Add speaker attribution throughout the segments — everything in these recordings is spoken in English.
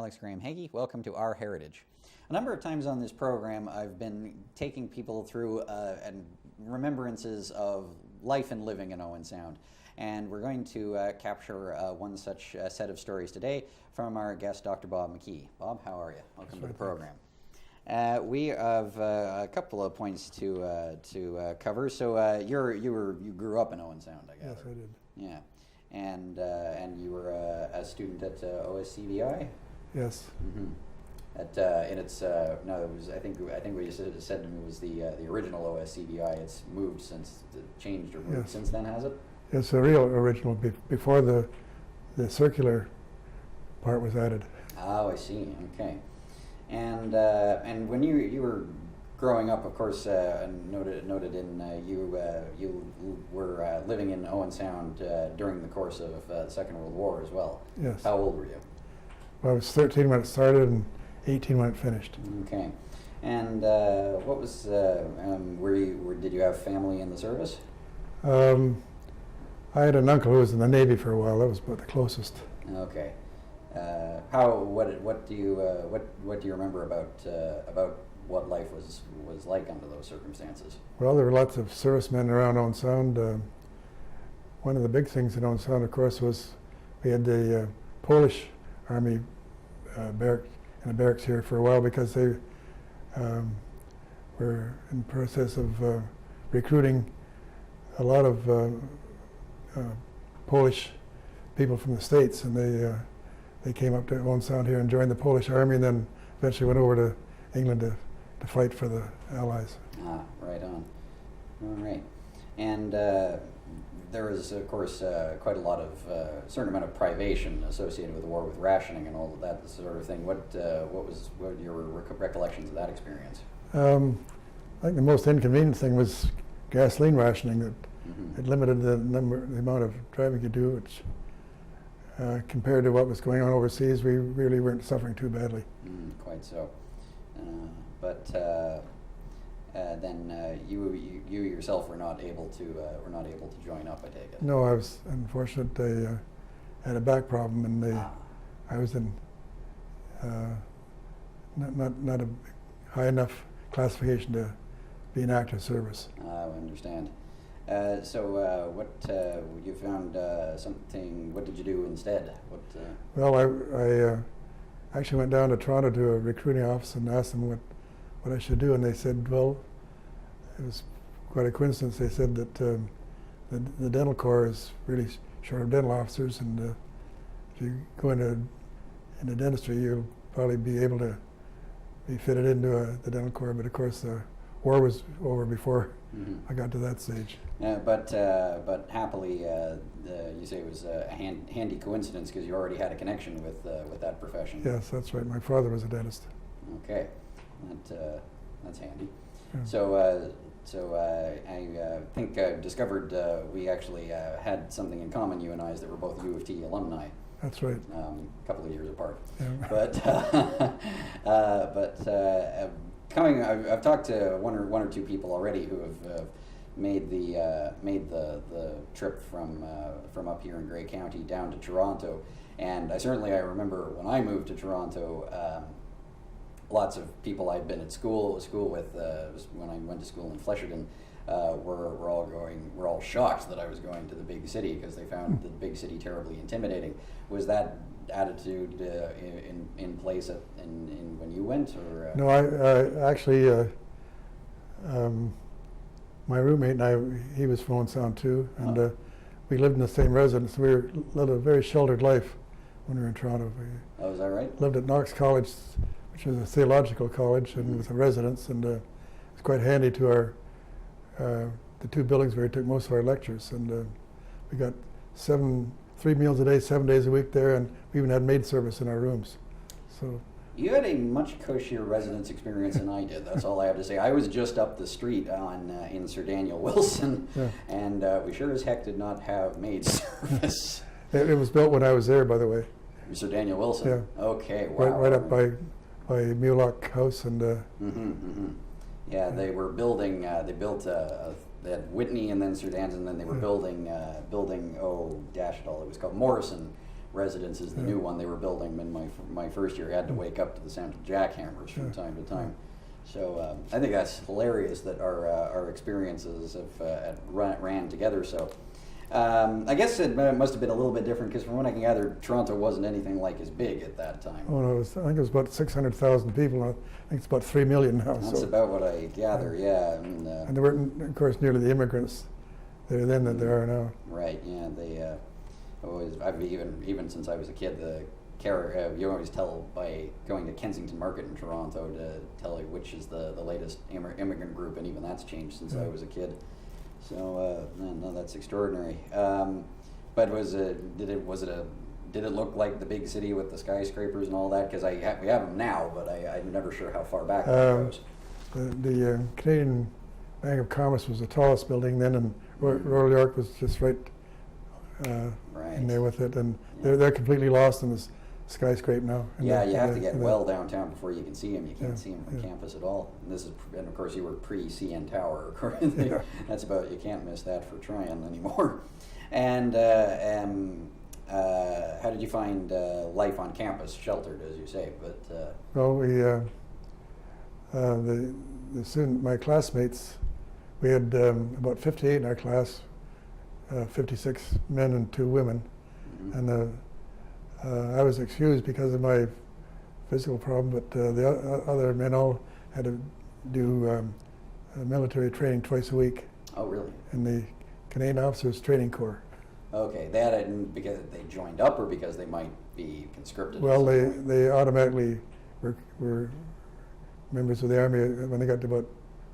Speaker 1: Alex Graham Hagee. Welcome to Our Heritage. A number of times on this program, I've been taking people through remembrances of life and living in Owen Sound. And we're going to capture one such set of stories today from our guest, Dr. Bob McKee. Bob, how are you? Welcome to the program. We have a couple of points to cover. So you grew up in Owen Sound, I guess.
Speaker 2: Yes, I did.
Speaker 1: Yeah, and you were a student at OSCVI.
Speaker 2: Yes.
Speaker 1: Mm-hmm. And it's no, it was I think what you said to me was the original OSCVI. It's moved since changed or moved since then, has it?
Speaker 2: It's a real original before the circular part was added.
Speaker 1: Oh, I see. Okay. And when you were growing up, of course, noted in you were living in Owen Sound during the course of the Second World War as well.
Speaker 2: Yes.
Speaker 1: How old were you?
Speaker 2: Well, I was 13 when it started and 18 when it finished.
Speaker 1: Okay. And what was did you have family in the service?
Speaker 2: I had an uncle who was in the Navy for a while. That was about the closest.
Speaker 1: Okay. What do you remember about what life was like under those circumstances?
Speaker 2: Well, there were lots of servicemen around Owen Sound. One of the big things in Owen Sound, of course, was we had the Polish Army barracks here for a while because they were in the process of recruiting a lot of Polish people from the States, and they came up to Owen Sound here and joined the Polish Army, and then eventually went over to England to fight for the Allies.
Speaker 1: Ah, right on. All right. And there was, of course, quite a lot of certain amount of privation associated with the war, with rationing and all of that sort of thing. What were your recollections of that experience?
Speaker 2: I think the most inconvenient thing was gasoline rationing. That it limited the amount of driving you do, which compared to what was going on overseas, we really weren't suffering too badly.
Speaker 1: Quite so. But then you yourself were not able to join up, I take it.
Speaker 2: No, I was unfortunate. I had a back problem, and I was in not a high enough classification to be in active service.
Speaker 1: I understand. So what you found something? What did you do instead?
Speaker 2: Well, I actually went down to Toronto to a recruiting office and asked them what I should do, and they said, well, it was quite a coincidence. They said that the dental corps is really short of dental officers, and if you go into dentistry, you'll probably be able to be fitted into the dental corps. But of course, the war was over before I got to that stage.
Speaker 1: But happily, you say it was a handy coincidence because you already had a connection with that profession.
Speaker 2: Yes, that's right. My father was a dentist.
Speaker 1: Okay, that's handy.
Speaker 2: Yeah.
Speaker 1: So I think I discovered we actually had something in common, you and I, is that we're both U of T alumni.
Speaker 2: That's right.
Speaker 1: A couple of years apart.
Speaker 2: Yeah.
Speaker 1: I've talked to one or two people already who have made the trip from up here in Grey County down to Toronto, and I remember when I moved to Toronto. Lots of people I'd been at school with when I went to school in Flesherton were all shocked that I was going to the big city because they found the big city terribly intimidating. Was that attitude in place when you went, or?
Speaker 2: No, I actually my roommate and I, he was from Owen Sound too, and we lived in the same residence. We led a very sheltered life when we were in Toronto.
Speaker 1: Oh, is that right?
Speaker 2: Lived at Knox College, which was a theological college, and with a residence, and it was quite handy to our the two buildings where we took most of our lectures, and we got 3 meals a day, 7 days a week there, and we even had maid service in our rooms. So
Speaker 1: you had a much cushier residence experience than I did. That's all I have to say. I was just up the street in Sir Daniel Wilson, and we sure as heck did not have maid service.
Speaker 2: It was built when I was there, by the way.
Speaker 1: Sir Daniel Wilson.
Speaker 2: Yeah.
Speaker 1: Okay. Wow.
Speaker 2: Right up by Mulock House and.
Speaker 1: Yeah, they were building. They built. They had Whitney and then Sir Dan's, and then they were building. Oh, dash it all! It was called Morrison residence is the new one they were building in my first year. I had to wake up to the sound of jackhammers from time to time. So I think that's hilarious that our experiences have ran together. So I guess it must have been a little bit different because from what I can gather, Toronto wasn't anything like as big at that time.
Speaker 2: Oh no, I think it was about 600,000 people. I think it's about 3 million now.
Speaker 1: That's about what I gather, yeah. And
Speaker 2: there weren't, of course, nearly the immigrants there then that there are now.
Speaker 1: Right, yeah. They I've even since I was a kid, you always tell by going to Kensington Market in Toronto to tell you which is the latest immigrant group, and even that's changed since I was a kid. So no, that's extraordinary. But did it look like the big city with the skyscrapers and all that? Because we have them now, but I'm never sure how far back that goes.
Speaker 2: The Canadian Bank of Commerce was the tallest building then, and Royal York was just right in there with it, and they're completely lost in this skyscraper now.
Speaker 1: Yeah, you have to get well downtown before you can see them. You can't see them on campus at all. And of course, you were pre-CN Tower. Of course, that's about, you can't miss that for trying anymore. And how did you find life on campus, sheltered, as you say? But
Speaker 2: well, my classmates, we had about 58 in our class, 56 men and 2 women, and I was excused because of my physical problem, but the other men all had to do military training twice a week.
Speaker 1: Oh, really?
Speaker 2: In the Canadian Officers Training Corps.
Speaker 1: Okay, they had it because they joined up, or because they might be conscripted?
Speaker 2: Well, they automatically were members of the Army when they got to about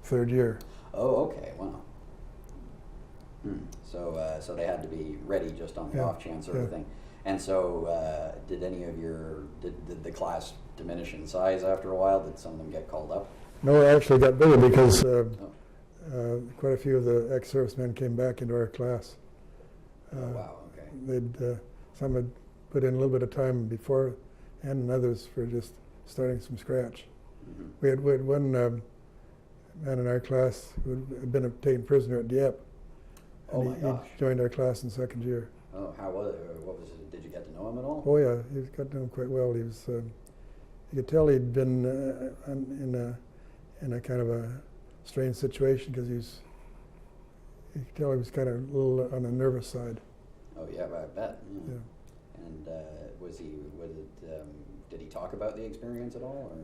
Speaker 2: 3rd year.
Speaker 1: Oh, okay, wow. So they had to be ready just on the off chance sort of thing. And so did the class diminish in size after a while? Did some of them get called up?
Speaker 2: No, it actually got bigger because quite a few of the ex-servicemen came back into our class.
Speaker 1: Wow, okay.
Speaker 2: Some had put in a little bit of time before, and others for just starting from scratch. We had one man in our class who had been taken prisoner at Dieppe.
Speaker 1: Oh my gosh.
Speaker 2: He joined our class in 2nd year.
Speaker 1: Oh, how was it? What was it? Did you get to know him at all?
Speaker 2: Oh yeah, he got to know him quite well. He was, you could tell he'd been in a kind of a strange situation because you could tell he was kind of a little on the nervous side.
Speaker 1: Oh yeah, I bet.
Speaker 2: Yeah.
Speaker 1: And did he talk about the experience at all, or?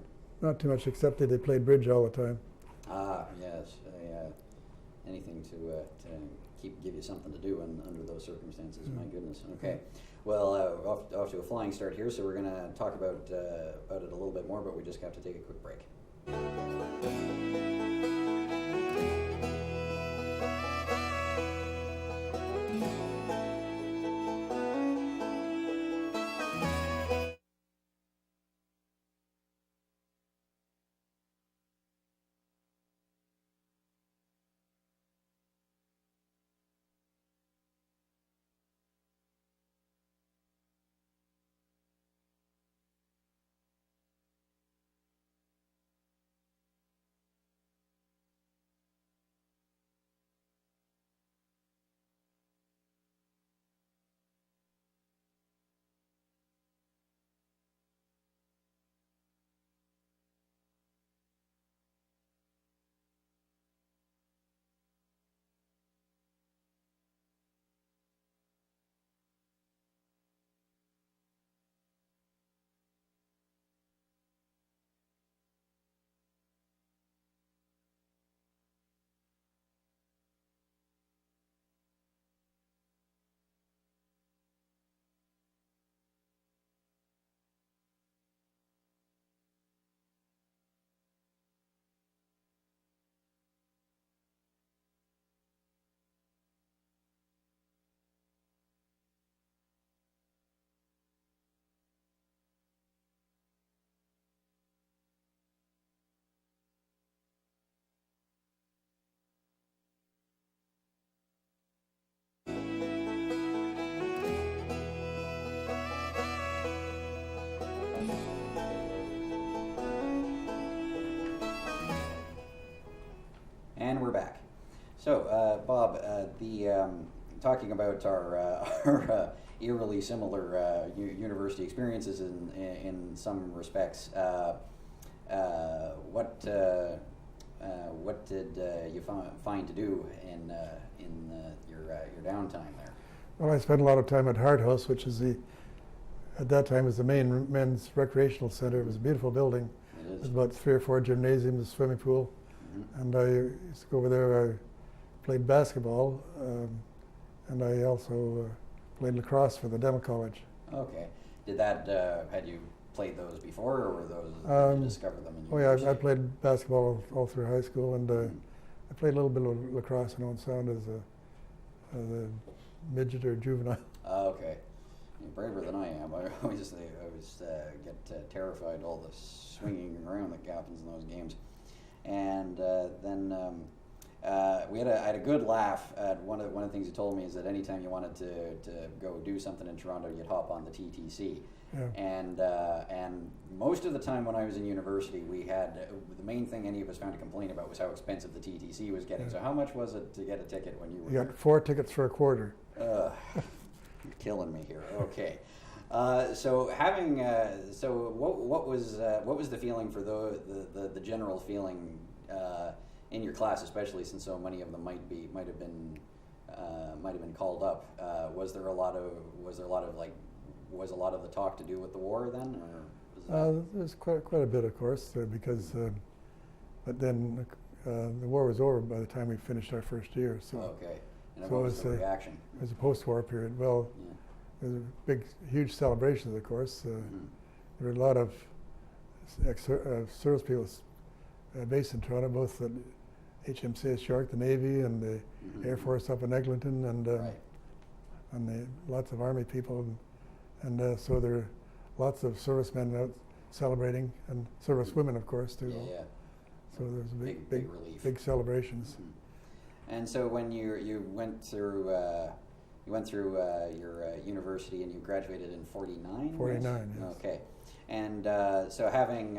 Speaker 2: Not too much, except that they played bridge all the time.
Speaker 1: Ah, yes. Anything to give you something to do under those circumstances. My goodness. Okay. Well, off to a flying start here. So we're going to talk about it a little bit more, but we just have to take a quick break. And we're back. So, Bob, talking about our eerily similar university experiences in some respects. What did you find to do in your downtime there?
Speaker 2: Well, I spent a lot of time at Hart House, which is at that time was the main men's recreational center. It was a beautiful building.
Speaker 1: It is.
Speaker 2: There's about 3 or 4 gymnasiums, a swimming pool, and I used to go over there. I played basketball, and I also played lacrosse for the dental college.
Speaker 1: Okay. Did that had you played those before, or were those did you discover them in
Speaker 2: Oh yeah,
Speaker 1: university?
Speaker 2: I played basketball all through high school, and I played a little bit of lacrosse in Owen Sound as a midget or juvenile.
Speaker 1: Okay. You're braver than I am. I always get terrified all the swinging around that happens in those games. And then I had a good laugh at one of the things you told me is that anytime you wanted to go do something in Toronto, you'd hop on the TTC.
Speaker 2: Yeah.
Speaker 1: And most of the time when I was in university, we had the main thing any of us found to complain about was how expensive the TTC was getting.
Speaker 2: Yeah.
Speaker 1: So how much was it to get a ticket when you were?
Speaker 2: You got 4 tickets for a quarter.
Speaker 1: You're killing me here. Okay. So having what was the feeling for the general feeling in your class, especially since so many of them might have been called up? Was a lot of the talk to do with the war then, or was that?
Speaker 2: There's quite a bit, of course, because but then the war was over by the time we finished our first year. So
Speaker 1: Okay. And
Speaker 2: so
Speaker 1: what
Speaker 2: it
Speaker 1: was
Speaker 2: was
Speaker 1: the reaction?
Speaker 2: It was a post-war period. Well,
Speaker 1: Yeah.
Speaker 2: there were huge celebrations, of course. There were a lot of service people based in Toronto, both at HMCS York, the Navy, and the Air Force up in Eglinton, and
Speaker 1: Right.
Speaker 2: lots of Army people, and so there were lots of servicemen out celebrating, and servicewomen, of course, too.
Speaker 1: Yeah.
Speaker 2: So there was a
Speaker 1: Big relief.
Speaker 2: big celebrations.
Speaker 1: Mhm. And so when you went through your university and you graduated in 49?
Speaker 2: 49, yes.
Speaker 1: Okay. And so having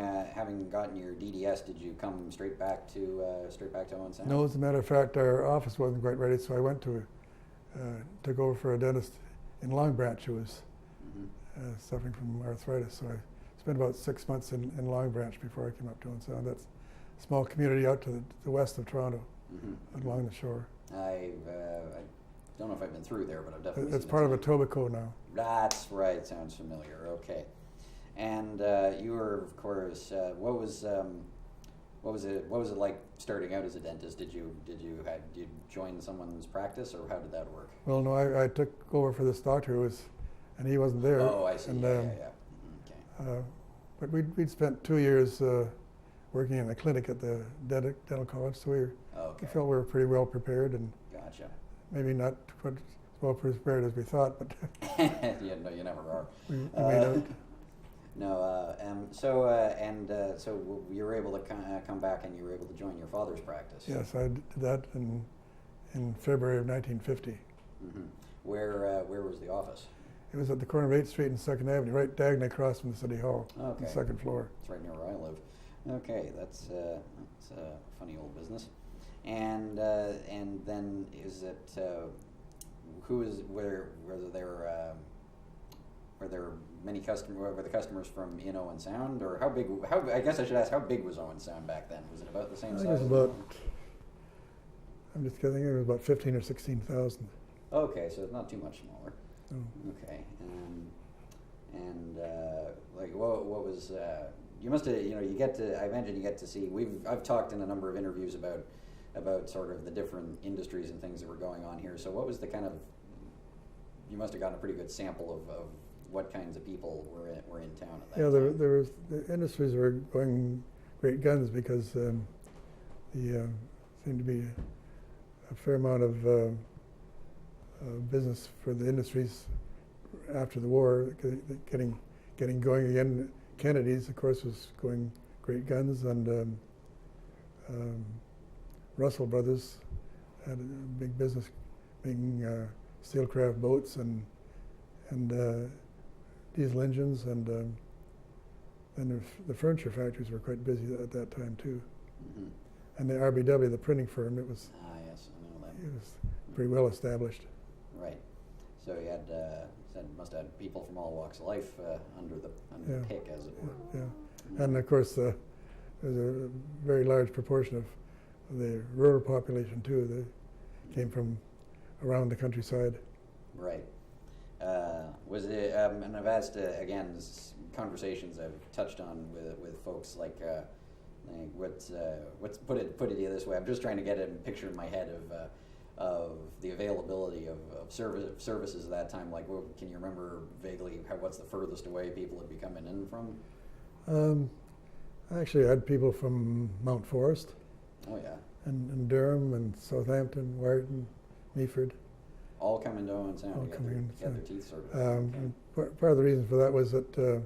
Speaker 1: gotten your DDS, did you come straight back to Owen Sound?
Speaker 2: No, as a matter of fact, our office wasn't quite ready, so I went to took over for a dentist in Long Branch who was suffering from arthritis. So I spent about 6 months in Long Branch before I came up to Owen Sound. That's a small community out to the west of Toronto, along the shore.
Speaker 1: I don't know if I've been through there, but I've definitely.
Speaker 2: It's
Speaker 1: seen
Speaker 2: part
Speaker 1: it.
Speaker 2: of Etobicoke now.
Speaker 1: That's right. Sounds familiar. Okay. And you were, of course. What was it like starting out as a dentist? Did you join someone's practice, or how did that work?
Speaker 2: Well, no, I took over for this doctor and he wasn't there.
Speaker 1: Oh, I see.
Speaker 2: And,
Speaker 1: Yeah. Okay.
Speaker 2: But we'd spent 2 years working in a clinic at the dental college, so we felt we were pretty well prepared, and
Speaker 1: Gotcha.
Speaker 2: maybe not quite as well prepared as we thought, but
Speaker 1: Yeah, no, you never are.
Speaker 2: we made out.
Speaker 1: No, so you were able to come back and you were able to join your father's practice.
Speaker 2: Yes, I did that in February of 1950.
Speaker 1: Where was the office?
Speaker 2: It was at the corner of 8th Street and 2nd Avenue, right diagonally across from the City Hall, on
Speaker 1: Okay.
Speaker 2: the 2nd floor.
Speaker 1: It's right near where I live. Okay, that's a funny old business. And then is it were there many customers? Were the customers from Owen Sound, or how big? I guess I should ask, how big was Owen Sound back then? Was it about the same
Speaker 2: I
Speaker 1: size?
Speaker 2: think it was I'm just kidding, it was about 15 or 16,000.
Speaker 1: Okay, so it's not too much smaller.
Speaker 2: Oh.
Speaker 1: Okay, and like what was you must have I imagine you get to see. I've talked in a number of interviews about sort of the different industries and things that were going on here. So what was the kind of, you must have gotten a pretty good sample of what kinds of people were in town at that
Speaker 2: Yeah,
Speaker 1: time.
Speaker 2: there was, the industries were going great guns because seemed to be a fair amount of business for the industries after the war, getting going again. Kennedy's, of course, was going great guns, and Russell Brothers had a big business making steelcraft boats and diesel engines, and then the furniture factories were quite busy at that time too. And the RBW, the printing firm, it was
Speaker 1: Yes, I know that.
Speaker 2: pretty well established.
Speaker 1: Right. So you had must have people from all walks of life under the
Speaker 2: Yeah.
Speaker 1: pick, as it were.
Speaker 2: Yeah, and of course there's a very large proportion of the rural population too. They came from around the countryside.
Speaker 1: Right. Was it? And I've asked again. Conversations I've touched on with folks like what's put it to you this way. I'm just trying to get a picture in my head of the availability of services at that time. Like, can you remember vaguely what's the furthest away people would be coming in from?
Speaker 2: I actually had people from Mount Forest.
Speaker 1: Oh yeah.
Speaker 2: And Durham and Southampton, Warton, Meaford.
Speaker 1: All coming to Owen Sound
Speaker 2: All
Speaker 1: to
Speaker 2: coming in,
Speaker 1: get their teeth sorted.
Speaker 2: And part of the reason for that was that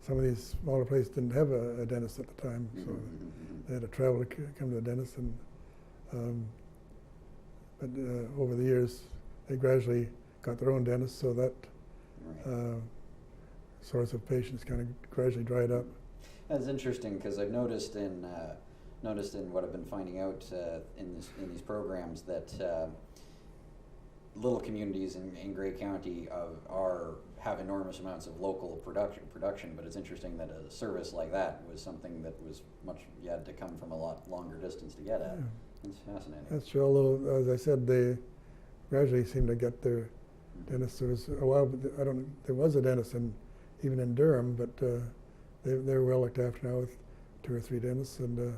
Speaker 2: some of these smaller places didn't have a dentist at the time, so they had to travel to come to a dentist. And but over the years, they gradually got their own dentist, so that source of patients kind of gradually dried up.
Speaker 1: That's interesting, because I've noticed in what I've been finding out in these programs that little communities in Grey County have enormous amounts of local production, but it's interesting that a service like that was something that was you had to come from a lot longer distance to get at.
Speaker 2: Yeah.
Speaker 1: It's fascinating.
Speaker 2: That's true, although, as I said, they gradually seemed to get their dentist. There was a while, there was a dentist even in Durham, but they're well looked after now with 2 or 3 dentists. And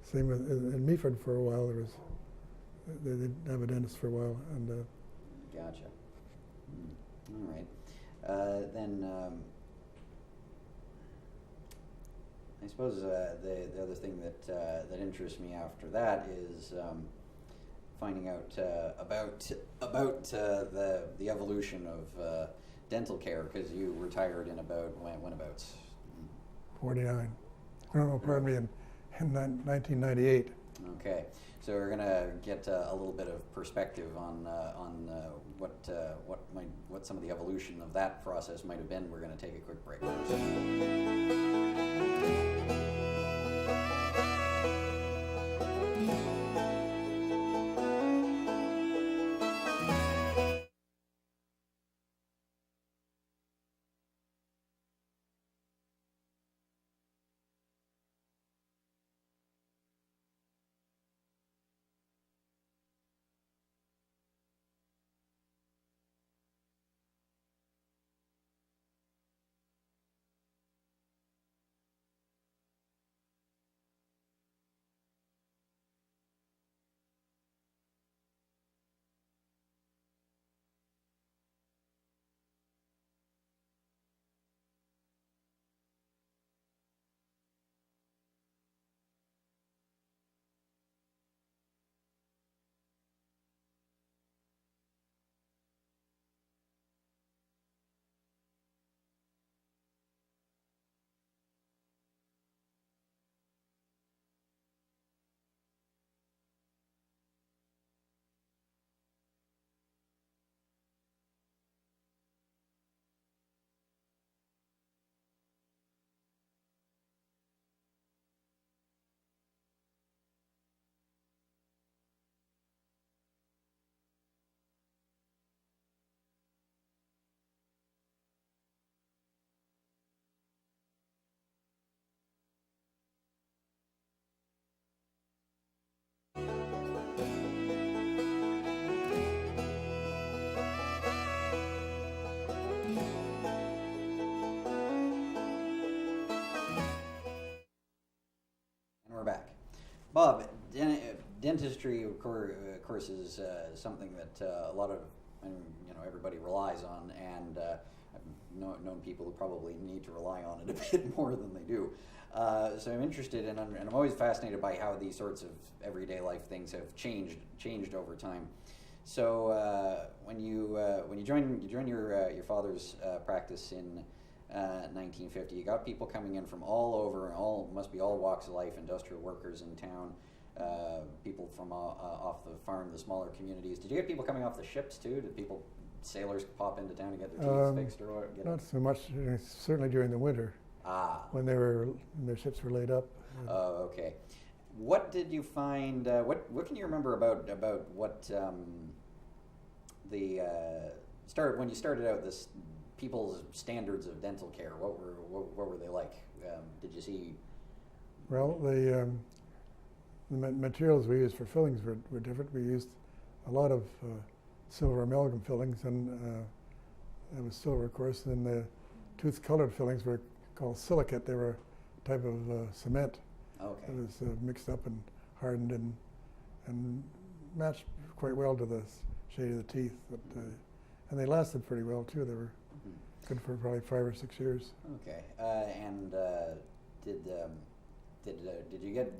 Speaker 2: same in Meaford for a while. They didn't have a dentist for a while. And
Speaker 1: Gotcha. All right. Then I suppose the other thing that interests me after that is finding out about the evolution of dental care, because you retired in about when about
Speaker 2: 49. No, pardon me, in 1998.
Speaker 1: Okay, so we're gonna get a little bit of perspective on what some of the evolution of that process might have been. We're gonna take a quick break. We're back. Bob, dentistry, of course, is something that a lot of everybody relies on, and I've known people who probably need to rely on it a bit more than they do. So I'm interested, and I'm always fascinated by how these sorts of everyday life things have changed over time. So when you join your father's practice in 1950, you got people coming in from all over, must be all walks of life, industrial workers in town, people from off the farm, the smaller communities. Did you get people coming off the ships too? Did sailors pop into town to get their teeth fixed, or what?
Speaker 2: Not so much, certainly during the winter. When their ships were laid up.
Speaker 1: Oh, okay. What did you find? What can you remember about what the when you started out, this people's standards of dental care, what were they like? Did you see?
Speaker 2: Well, the materials we used for fillings were different. We used a lot of silver amalgam fillings, and it was silver, of course. And the tooth-colored fillings were called silicate. They were a type of cement.
Speaker 1: Okay.
Speaker 2: It was mixed up and hardened and matched quite well to the shade of the teeth. But, and they lasted pretty well too. They were good for probably 5 or 6 years.
Speaker 1: Okay. And did you get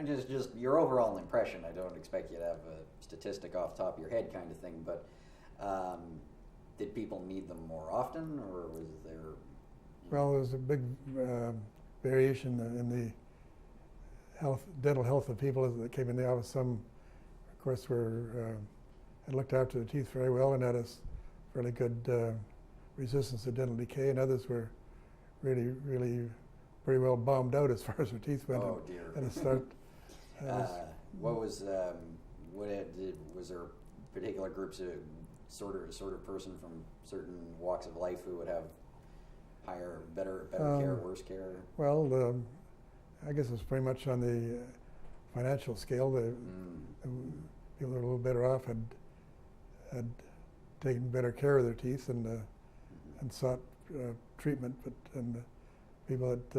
Speaker 1: just your overall impression? I don't expect you to have a statistic off the top of your head, kind of thing, but did people need them more often, or was there?
Speaker 2: Well, there was a big variation in the dental health of people that came in the office. Some, of course, had looked after the teeth very well and had a fairly good resistance to dental decay, and others were really pretty well bombed out as far as their teeth went.
Speaker 1: Oh dear.
Speaker 2: At the start.
Speaker 1: Was there particular groups of sort of person from certain walks of life who would have better care, worse care?
Speaker 2: Well, I guess it was pretty much on the financial scale. The people that were a little better off had taken better care of their teeth and sought treatment, and people that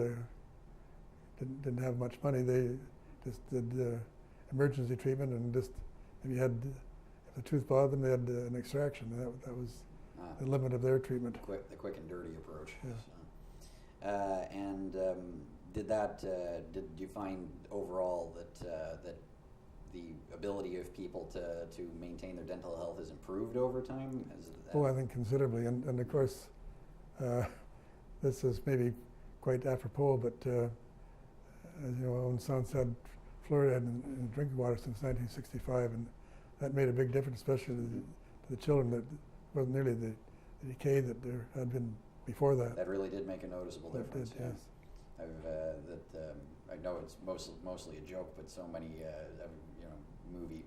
Speaker 2: didn't have much money, they just did emergency treatment, and just if the tooth bothered them, they had an extraction. That was the limit of their treatment.
Speaker 1: The quick and dirty approach.
Speaker 2: Yeah.
Speaker 1: Did you find overall that the ability of people to maintain their dental health has improved over time?
Speaker 2: I think considerably, and of course, this is maybe quite apropos, but as you know, own son said, fluoride in drinking water since 1965, and that made a big difference, especially to the children. That wasn't nearly the decay that there had been before that.
Speaker 1: That really did make a noticeable difference.
Speaker 2: It did, yes.
Speaker 1: I know it's mostly a joke, but so many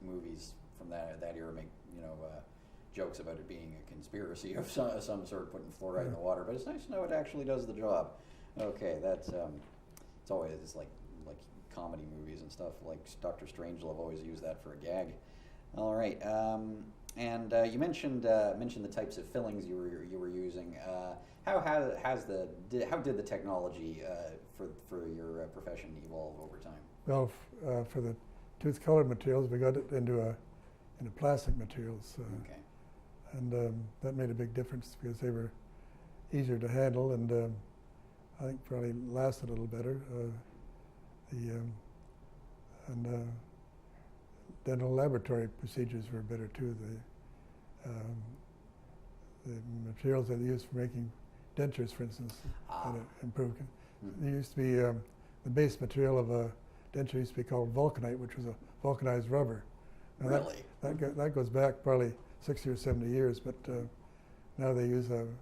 Speaker 1: movies from that era make jokes about it being a conspiracy of some sort, putting fluoride in the water. But it's nice to know it actually does the job. Okay, that's it's always like comedy movies and stuff. Like Dr. Strangelove always used that for a gag. All right. And you mentioned the types of fillings you were using. How did the technology for your profession evolve over time?
Speaker 2: Well, for the tooth-colored materials, we got it into plastic materials,
Speaker 1: Okay.
Speaker 2: and that made a big difference because they were easier to handle, and I think probably lasted a little better. Dental laboratory procedures were better too. The materials that they used for making dentures, for instance, had improved. There used to be the base material of a denture used to be called vulcanite, which was a vulcanized rubber. Now
Speaker 1: Really?
Speaker 2: That goes back probably 60 or 70 years, but now they use an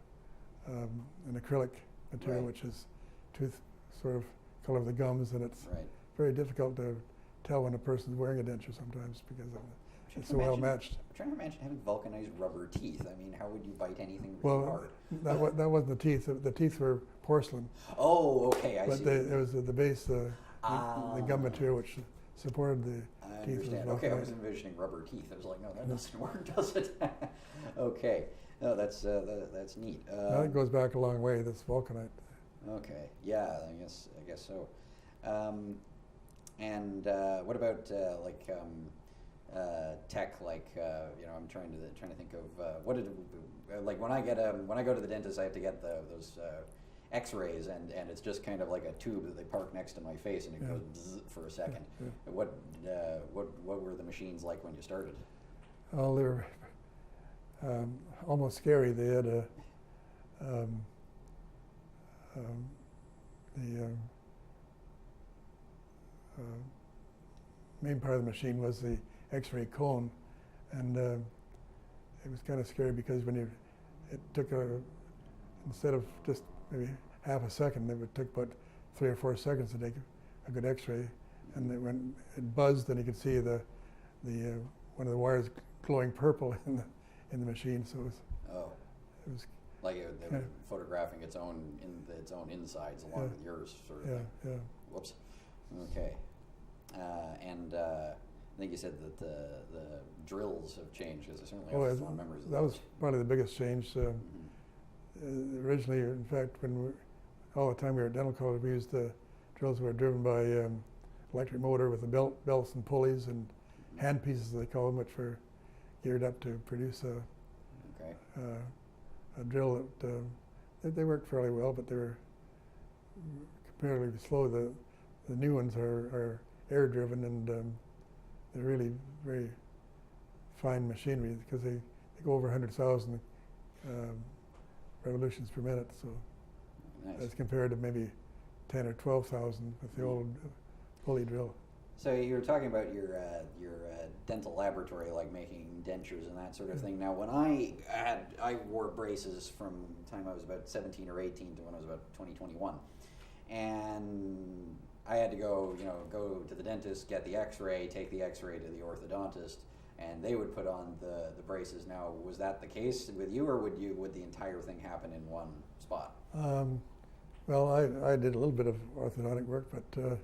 Speaker 2: acrylic material,
Speaker 1: Right.
Speaker 2: which is tooth sort of color of the gums, and it's
Speaker 1: Right.
Speaker 2: very difficult to tell when a person's wearing a denture sometimes because it's so well matched.
Speaker 1: I'm trying to imagine having vulcanized rubber teeth. I mean, how would you bite anything really
Speaker 2: Well,
Speaker 1: hard?
Speaker 2: that wasn't the teeth. The teeth were porcelain,
Speaker 1: Oh, okay, I
Speaker 2: but
Speaker 1: see.
Speaker 2: it was the base, the gum material which supported the
Speaker 1: I
Speaker 2: teeth. Was
Speaker 1: understand. Okay, I was
Speaker 2: vulcanized.
Speaker 1: envisioning rubber teeth. I was like, no, that doesn't work, does it? Okay, no, that's neat.
Speaker 2: Now it goes back a long way. This vulcanite.
Speaker 1: Okay, yeah, I guess so. And what about tech? I'm trying to think of what did like when I go to the dentist, I have to get those X-rays, and it's just kind of like a tube that they park next to my face, and it goes bzz for a second.
Speaker 2: Yeah.
Speaker 1: What were the machines like when you started?
Speaker 2: Oh, they were almost scary. They had the main part of the machine was the X-ray cone, and it was kind of scary because it took instead of just maybe half a second, it took about 3 or 4 seconds to take a good X-ray, and when it buzzed, then you could see the one of the wires glowing purple in the machine. So it was it was
Speaker 1: Like they were photographing its own insides along
Speaker 2: Yeah.
Speaker 1: with yours, sort of
Speaker 2: yeah,
Speaker 1: thing.
Speaker 2: yeah.
Speaker 1: Whoops. Okay. And I think you said that the drills have changed, because I certainly have fond memories of
Speaker 2: that
Speaker 1: those.
Speaker 2: was probably the biggest change. Originally, in fact, all the time we were at dental college, we used the drills were driven by electric motor with the belts and pulleys and hand pieces, they call them, which were geared up to produce a drill that they worked fairly well, but they were comparatively slow. The new ones are air driven, and they're really very fine machinery, because they go over 100,000 revolutions per minute. So
Speaker 1: Nice.
Speaker 2: as compared to maybe 10 or 12,000 with the old pulley drill.
Speaker 1: So you were talking about your dental laboratory, like making dentures and that sort of thing. Now, when I wore braces from the time I was about 17 or 18 to when I was about 20, 21, and I had to go to the dentist, get the X-ray, take the X-ray to the orthodontist, and they would put on the braces. Now, was that the case with you, or would the entire thing happen in one spot?
Speaker 2: Well, I did a little bit of orthodontic work, but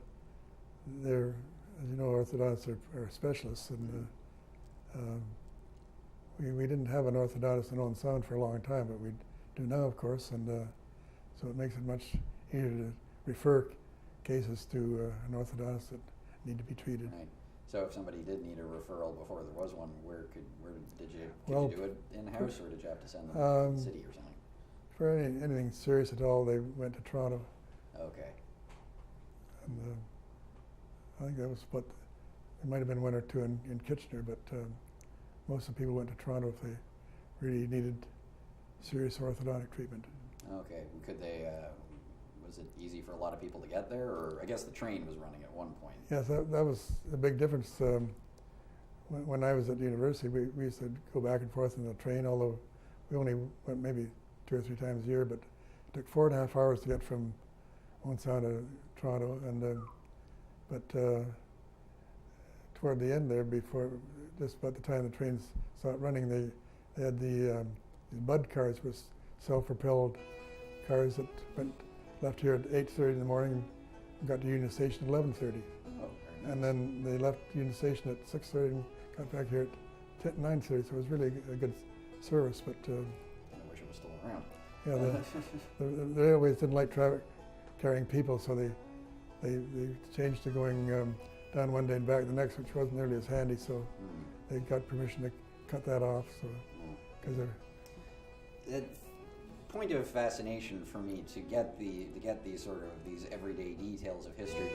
Speaker 2: they're, as you know, orthodontists are specialists, and we didn't have an orthodontist in Owen Sound for a long time, but we do now, of course, and so it makes it much easier to refer cases to an orthodontist that need to be treated.
Speaker 1: Right. So if somebody did need a referral before there was one, where did you do it in-house, or did you have to send them to the city or something?
Speaker 2: For anything serious at all, they went to Toronto.
Speaker 1: Okay.
Speaker 2: And I think that was there might have been one or two in Kitchener, but most of the people went to Toronto if they really needed serious orthodontic treatment.
Speaker 1: Okay. Could they? Was it easy for a lot of people to get there, or I guess the train was running at one point?
Speaker 2: Yes, that was a big difference. When I was at university, we used to go back and forth in the train, although we only went maybe 2 or 3 times a year, but it took 4.5 hours to get from Owen Sound to Toronto, and but toward the end there, just about the time the trains started running, they had these Bud cars, with self-propelled cars that left here at 8:30 in the morning and got to Union Station at 11:30.
Speaker 1: Oh, very nice.
Speaker 2: And then they left Union Station at 6:30 and got back here at 9:30, so it was really a good service. But
Speaker 1: I wish it was still around.
Speaker 2: yeah, the railways didn't like carrying people, so they changed to going down one day and back the next, which wasn't nearly as handy. So they got permission to cut that off. So because they're
Speaker 1: point of fascination for me to get these everyday details of history.